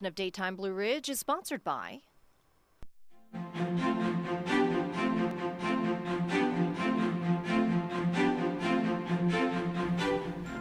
Of Daytime Blue Ridge is sponsored by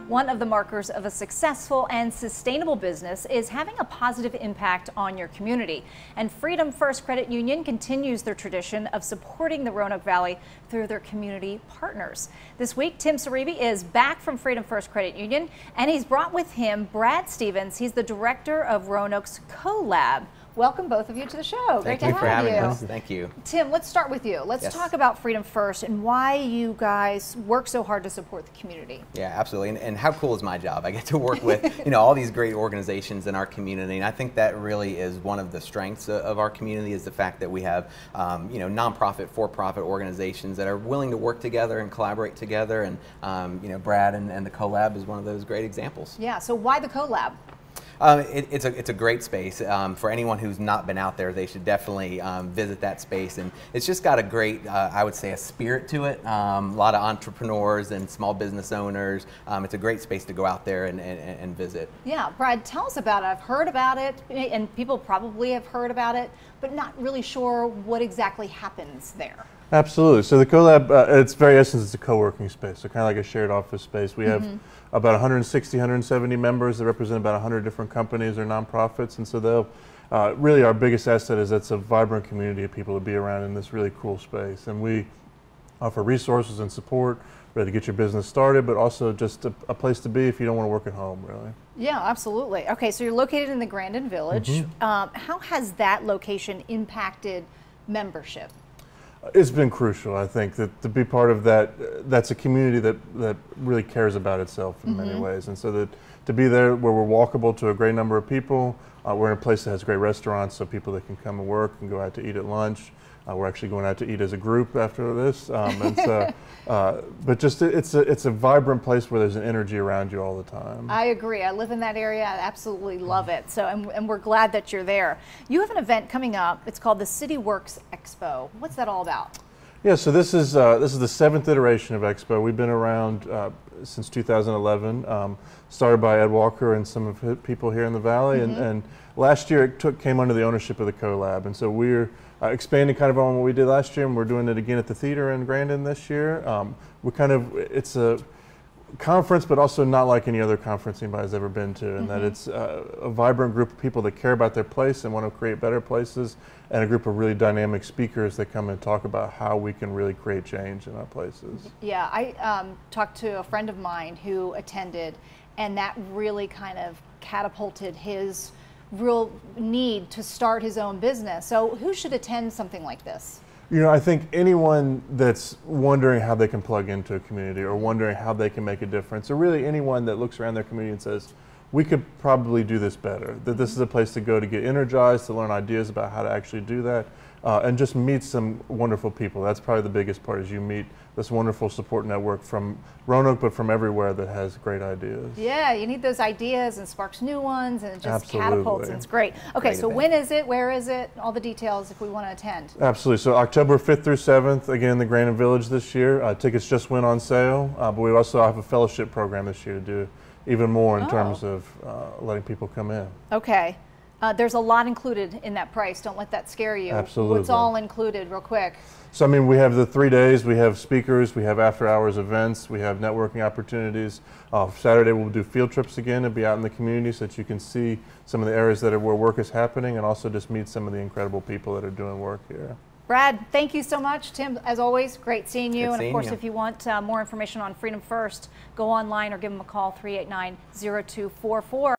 one of the markers of a successful and sustainable business is having a positive impact on your community. And Freedom First Credit Union continues their tradition of supporting the Roanoke Valley through their community partners. This week, Tim Cerebe is back from Freedom First Credit Union, and he's brought with him Brad Stevens. He's the director of Roanoke's CoLab. Welcome both of you to the show. Great to have you. Thank you for having us. Thank you. Tim, let's start with you. Let's talk about Freedom First and why you guys work so hard to support the community. Yeah, absolutely. And how cool is my job? I get to work with all these great organizations in our community, and I think that really is one of the strengths of our community is the fact that we have nonprofit, for-profit organizations that are willing to work together and collaborate together. And Brad and the CoLab is one of those great examples. Yeah. So why the CoLab? It's a great space. For anyone who's not been out there, they should definitely visit that space. And it's just got a great, I would say, a spirit to it. A lot of entrepreneurs and small business owners. It's a great space to go out there and visit. Yeah, Brad, tell us about it. I've heard about it, and people probably have heard about it, but not really sure what exactly happens there. Absolutely. So the CoLab, its very essence is a co-working space, so kind of like a shared office space. We have about 160, 170 members that represent about 100 different companies or nonprofits, and so they'll really our biggest asset is it's a vibrant community of people to be around in this really cool space. And we offer resources and support, ready to get your business started, but also just a place to be if you don't want to work at home, really. Yeah, absolutely. Okay, so you're located in the Grandin Village. How has that location impacted membership? It's been crucial, I think, that to be part of that. That's a community that really cares about itself in many ways, and so that to be there where we're walkable to a great number of people. We're in a place that has great restaurants, so people that can come and work and go out to eat at lunch. We're actually going out to eat as a group after this, and so, but just it's a vibrant place where there's an energy around you all the time. I agree. I live in that area. I absolutely love it. So, and we're glad that you're there. You have an event coming up. It's called the City Works Expo. What's that all about? Yeah, so this is the 7th iteration of Expo. We've been around since 2011. Started by Ed Walker and some of his people here in the Valley, and last year it came under the ownership of the CoLab, and so we're expanding kind of on what we did last year, and we're doing it again at the theater in Grandin this year. It's a conference, but also not like any other conference anybody's ever been to, and that it's a vibrant group of people that care about their place and want to create better places, and a group of really dynamic speakers that come and talk about how we can really create change in our places. Yeah, I talked to a friend of mine who attended, and that really kind of catapulted his real need to start his own business. So who should attend something like this? I think anyone that's wondering how they can plug into a community or wondering how they can make a difference, or really anyone that looks around their community and says, we could probably do this better, that this is a place to go to get energized, to learn ideas about how to actually do that, and just meet some wonderful people. That's probably the biggest part, is you meet this wonderful support network from Roanoke, but from everywhere that has great ideas. Yeah, you need those ideas and sparks new ones, and it just catapults, and it's great. Okay, Great so event. when is it? Where is it? All the details if we want to attend. Absolutely. So October 5th through 7th, again in the Grandin Village this year. Tickets just went on sale, but we also have a fellowship program this year to do even more in terms of letting people come in. Okay. There's a lot included in that price. Don't let that scare you. Absolutely. What's all included, real quick? So, I mean, we have the 3 days, we have speakers, we have after-hours events, we have networking opportunities. Saturday we'll do field trips again and be out in the community so that you can see some of the areas that are where work is happening, and also just meet some of the incredible people that are doing work here. Brad, thank you so much. Tim, as always, great seeing you. And of course, you. if you want more information on Freedom First, go online or give them a call, 389-0244.